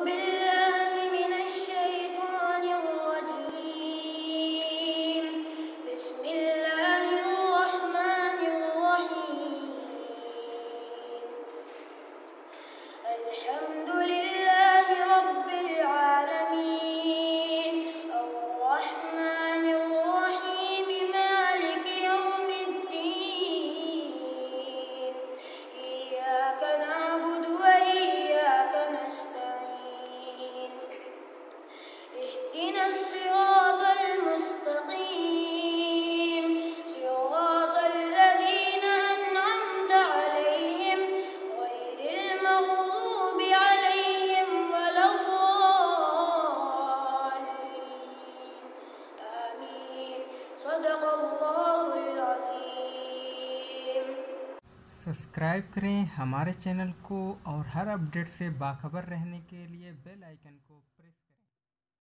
بالله من الشيطان الرجيم. بسم الله الرحمن الرحيم. الحمد لله رب العالمين الرحمن الرحيم مالك يوم الدين. إياك نعبد وإياك نستعين. اهدنا الصراط المستقيم صراط الذين أنعمت عليهم غير المغضوب عليهم ولا الضالين. آمين. صدق الله العظيم. सब्सक्राइब करें हमारे चैनल को और हर अपडेट से बाखबर रहने के लिए बेल आइकन को